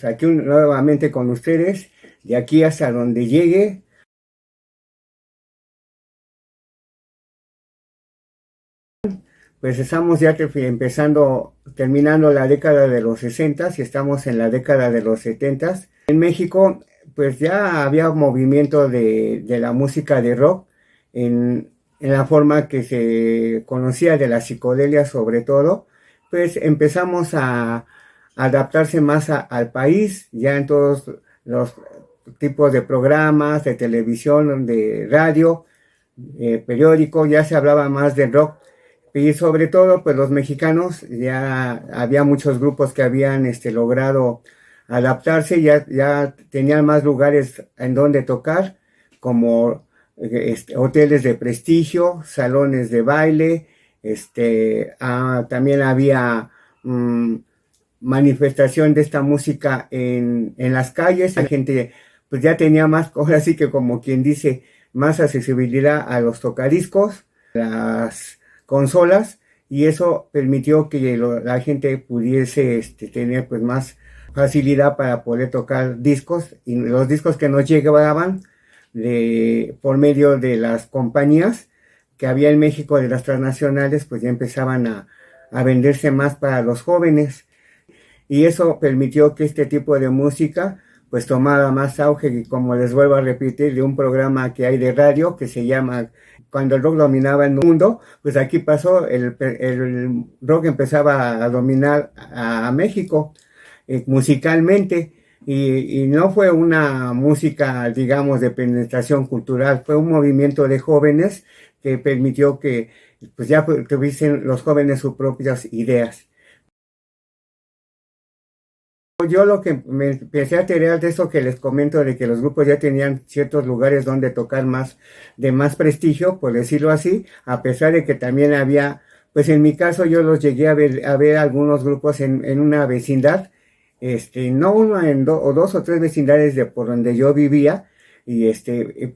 Aquí nuevamente con ustedes, de aquí hasta donde llegue. Pues estamos ya terminando la década de los 60 y estamos en la década de los 70. En México, pues ya había movimiento de la música de rock en la forma que se conocía de la psicodelia sobre todo. Pues empezamos a adaptarse más al país, ya en todos los tipos de programas, de televisión, de radio, periódico, ya se hablaba más del rock. Y sobre todo, pues los mexicanos, ya había muchos grupos que habían logrado adaptarse, ya tenían más lugares en donde tocar, como hoteles de prestigio, salones de baile, también había manifestación de esta música en las calles. La gente pues ya tenía más, ahora sí que como quien dice, más accesibilidad a los tocadiscos, las consolas, y eso permitió que la gente pudiese tener pues más facilidad para poder tocar discos, y los discos que nos llegaban por medio de las compañías que había en México, de las transnacionales, pues ya empezaban a venderse más para los jóvenes, y eso permitió que este tipo de música pues tomara más auge, y como les vuelvo a repetir, de un programa que hay de radio que se llama Cuando el rock dominaba el mundo. Pues aquí pasó, el rock empezaba a dominar a México musicalmente, y no fue una música, digamos, de penetración cultural, fue un movimiento de jóvenes que permitió que pues ya tuviesen los jóvenes sus propias ideas. Yo lo que me empecé a enterar de eso que les comento, de que los grupos ya tenían ciertos lugares donde tocar más, de más prestigio, por decirlo así, a pesar de que también había, pues en mi caso yo los llegué a ver algunos grupos en una vecindad, no uno, o dos o tres vecindades de por donde yo vivía, y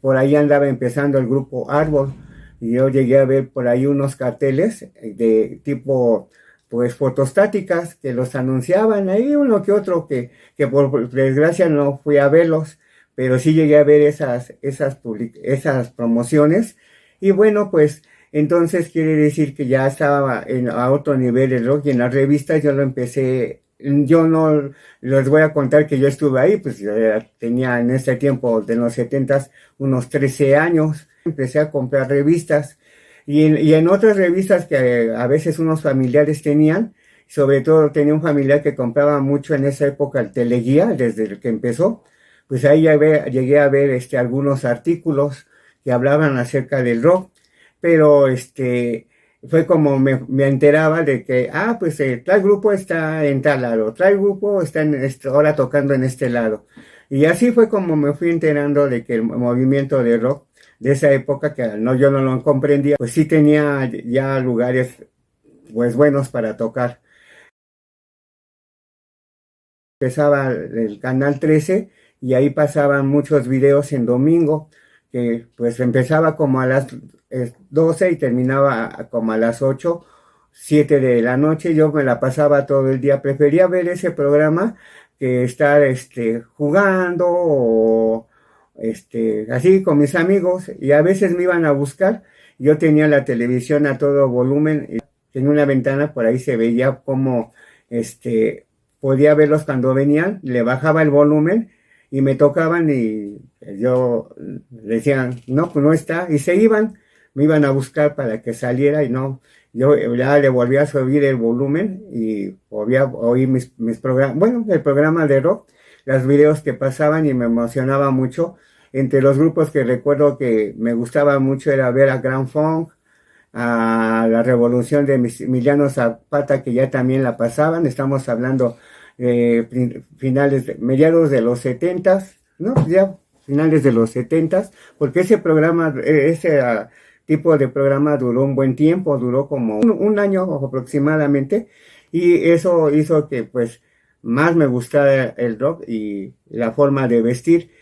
por ahí andaba empezando el grupo Árbol, y yo llegué a ver por ahí unos carteles de tipo pues fotostáticas que los anunciaban, ahí uno que otro que por desgracia no fui a verlos, pero sí llegué a ver esas promociones. Y bueno, pues entonces quiere decir que ya estaba a otro nivel el rock, y en las revistas yo lo empecé. Yo no les voy a contar que yo estuve ahí, pues yo tenía en ese tiempo de los 70 unos 13 años, empecé a comprar revistas, y en otras revistas que a veces unos familiares tenían, sobre todo tenía un familiar que compraba mucho en esa época el Teleguía, desde el que empezó, pues ahí llegué a ver algunos artículos que hablaban acerca del rock, pero fue como me enteraba de que, pues tal grupo está en tal lado, tal grupo está ahora tocando en este lado. Y así fue como me fui enterando de que el movimiento de rock de esa época, que no, yo no lo comprendía, pues sí tenía ya lugares pues buenos para tocar. Empezaba el canal 13, y ahí pasaban muchos videos en domingo, que pues empezaba como a las 12 y terminaba como a las 8, 7 de la noche. Yo me la pasaba todo el día, prefería ver ese programa que estar jugando o así con mis amigos, y a veces me iban a buscar. Yo tenía la televisión a todo volumen, y tenía una ventana, por ahí se veía como podía verlos cuando venían, le bajaba el volumen y me tocaban, y yo decían, no, pues no está, y se iban, me iban a buscar para que saliera, y no, yo ya le volvía a subir el volumen y volvía a oír mis programas, bueno, el programa de rock, los videos que pasaban, y me emocionaba mucho. Entre los grupos que recuerdo que me gustaba mucho era ver a Grand Funk, a la Revolución de Emiliano Zapata, que ya también la pasaban. Estamos hablando mediados de los 70, ¿no? Ya finales de los 70, porque ese programa, ese tipo de programa duró un buen tiempo, duró como un año aproximadamente, y eso hizo que pues más me gustara el rock y la forma de vestir.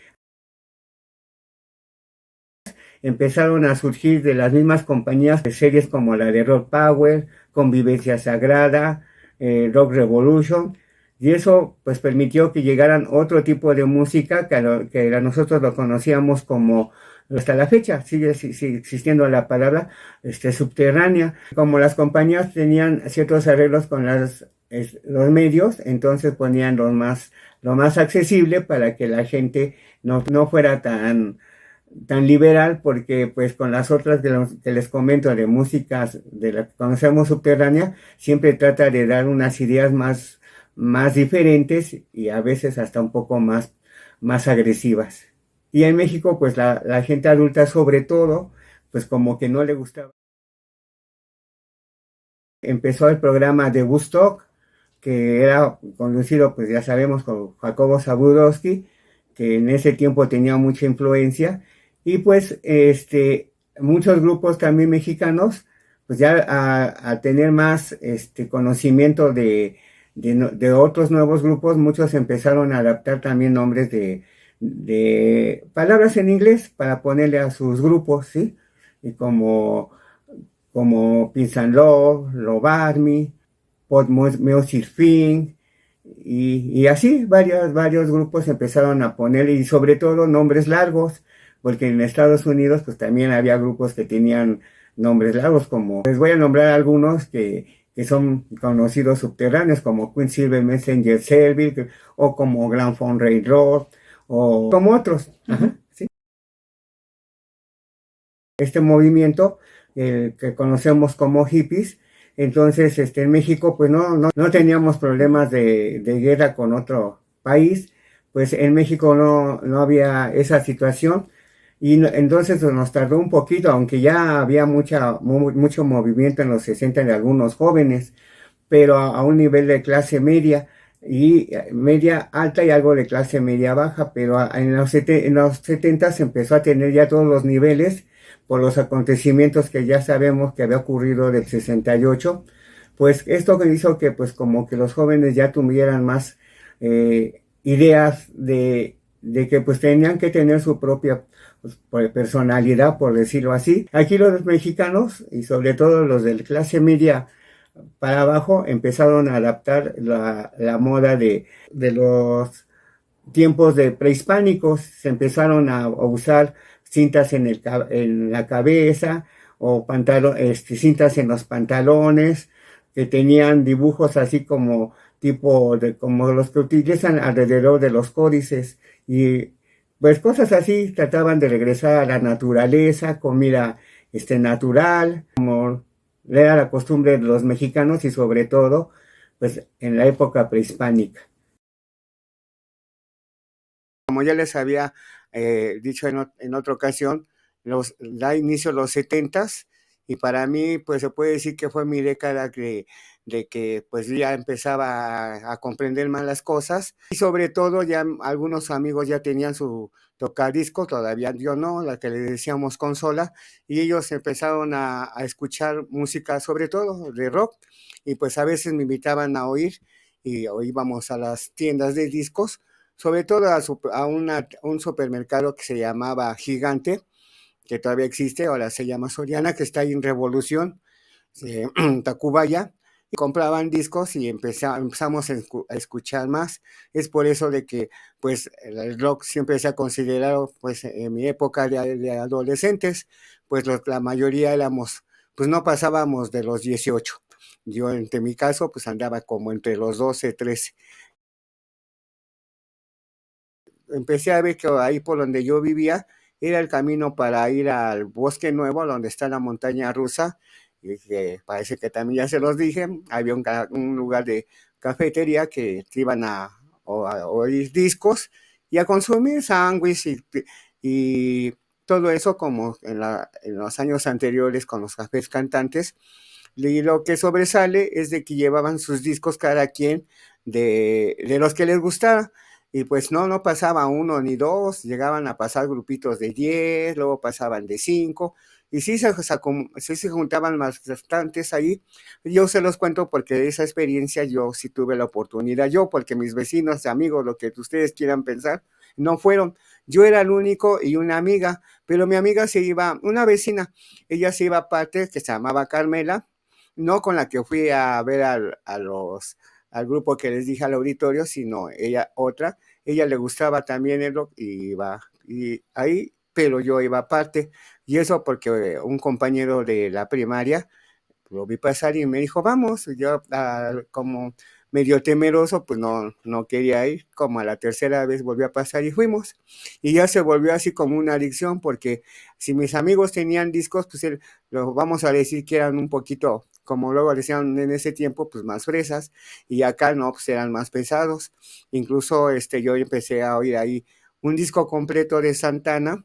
Empezaron a surgir de las mismas compañías de series como la de Rock Power, Convivencia Sagrada, Rock Revolution, Y eso pues permitió que llegaran otro tipo de música nosotros lo conocíamos como, hasta la fecha, sigue existiendo la palabra subterránea. Como las compañías tenían ciertos arreglos con los medios, entonces ponían lo más accesible para que la gente no fuera tan liberal, porque pues con las otras que les comento de músicas de la que conocemos subterránea, siempre trata de dar unas ideas más diferentes y a veces hasta un poco más agresivas. Y en México, pues la gente adulta sobre todo, pues como que no le gustaba. Empezó el programa de Woodstock, que era conducido, pues ya sabemos, con Jacobo Zabludowski, que en ese tiempo tenía mucha influencia, y pues muchos grupos también mexicanos, pues ya a tener más conocimiento de otros nuevos grupos, muchos empezaron a adaptar también nombres de palabras en inglés para ponerle a sus grupos, ¿sí? Y como Peace and Love, Love Army, Pod Music Thing, y así varios grupos empezaron a poner, y sobre todo nombres largos, porque en Estados Unidos pues también había grupos que tenían nombres largos, como les voy a nombrar algunos que son conocidos subterráneos, como Quicksilver Messenger Service, o como Grand Funk Railroad, o como otros. Ajá, ¿sí? Este movimiento que conocemos como hippies. Entonces, en México, pues no teníamos problemas de guerra con otro país, pues en México no había esa situación, y entonces pues, nos tardó un poquito, aunque ya había mucho movimiento en los 60 de algunos jóvenes, pero a un nivel de clase media y media alta y algo de clase media baja, pero en los 70 se empezó a tener ya todos los niveles por los acontecimientos que ya sabemos que había ocurrido del 68. Pues esto hizo que pues como que los jóvenes ya tuvieran más ideas de que pues tenían que tener su propia pues, personalidad, por decirlo así. Aquí los mexicanos, y sobre todo los de clase media para abajo, empezaron a adaptar la moda de los tiempos de prehispánicos. Se empezaron a usar cintas en la cabeza, o cintas en los pantalones, que tenían dibujos así como como los que utilizan alrededor de los códices, y pues cosas así. Trataban de regresar a la naturaleza, comida natural, como era la costumbre de los mexicanos, y sobre todo pues en la época prehispánica. Como ya les había dicho en otra ocasión, da inicio los 70s, y para mí pues se puede decir que fue mi década de que pues ya empezaba a comprender más las cosas, y sobre todo ya algunos amigos ya tenían su tocadisco, todavía yo no, la que le decíamos consola, y ellos empezaron a escuchar música sobre todo de rock, y pues a veces me invitaban a oír, o íbamos a las tiendas de discos, sobre todo un supermercado que se llamaba Gigante, que todavía existe, ahora se llama Soriana, que está ahí en Revolución, Tacubaya, y compraban discos y empezamos a escuchar más. Es por eso de que pues el rock siempre se ha considerado, pues en mi época de adolescentes, pues la mayoría éramos, pues no pasábamos de los 18. Yo, entre mi caso, pues andaba como entre los 12, 13. Empecé a ver que ahí por donde yo vivía era el camino para ir al Bosque Nuevo, donde está la montaña rusa, y que parece que también ya se los dije. Había un lugar de cafetería que te iban a oír discos y a consumir sándwiches y todo eso, como en los años anteriores con los cafés cantantes. Y lo que sobresale es de que llevaban sus discos cada quien de los que les gustara. Y pues no pasaba uno ni dos, llegaban a pasar grupitos de 10, luego pasaban de 5, y sí se juntaban bastantes ahí. Yo se los cuento porque de esa experiencia yo sí tuve la oportunidad, yo, porque mis vecinos, amigos, lo que ustedes quieran pensar, no fueron. Yo era el único y una amiga, pero mi amiga se iba, una vecina, ella se iba aparte, que se llamaba Carmela, no con la que fui a ver al grupo que les dije al auditorio, sino ella otra. Ella le gustaba también el rock y iba y ahí, pero yo iba aparte. Y eso porque un compañero de la primaria lo vi pasar y me dijo, vamos. Y yo, como medio temeroso, pues no quería ir. Como a la tercera vez volvió a pasar y fuimos. Y ya se volvió así como una adicción, porque si mis amigos tenían discos, pues lo vamos a decir que eran un poquito, como luego decían en ese tiempo, pues más fresas, y acá no, pues eran más pesados. Incluso yo empecé a oír ahí un disco completo de Santana,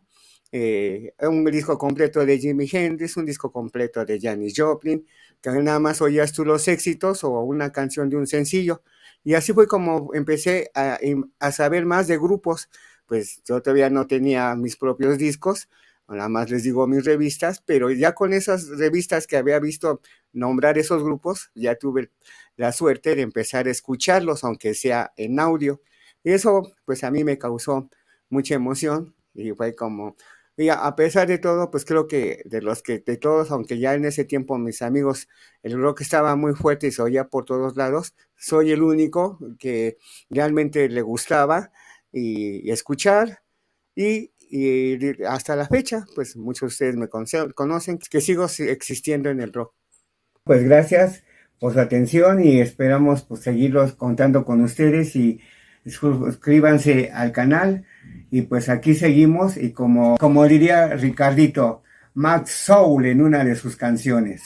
un disco completo de Jimi Hendrix, un disco completo de Janis Joplin, que nada más oías tú los éxitos o una canción de un sencillo. Y así fue como empecé a saber más de grupos. Pues yo todavía no tenía mis propios discos, nada más les digo mis revistas, pero ya con esas revistas que había visto nombrar esos grupos, ya tuve la suerte de empezar a escucharlos, aunque sea en audio. Y eso pues a mí me causó mucha emoción y fue como, y a pesar de todo, pues creo que de todos, aunque ya en ese tiempo mis amigos, el rock estaba muy fuerte y se oía por todos lados, soy el único que realmente le gustaba y escuchar y hasta la fecha, pues muchos de ustedes me conocen, que sigo existiendo en el rock. Pues gracias por su atención y esperamos pues seguirlos contando con ustedes y suscríbanse al canal y pues aquí seguimos y como diría Ricardito, Max Soul en una de sus canciones.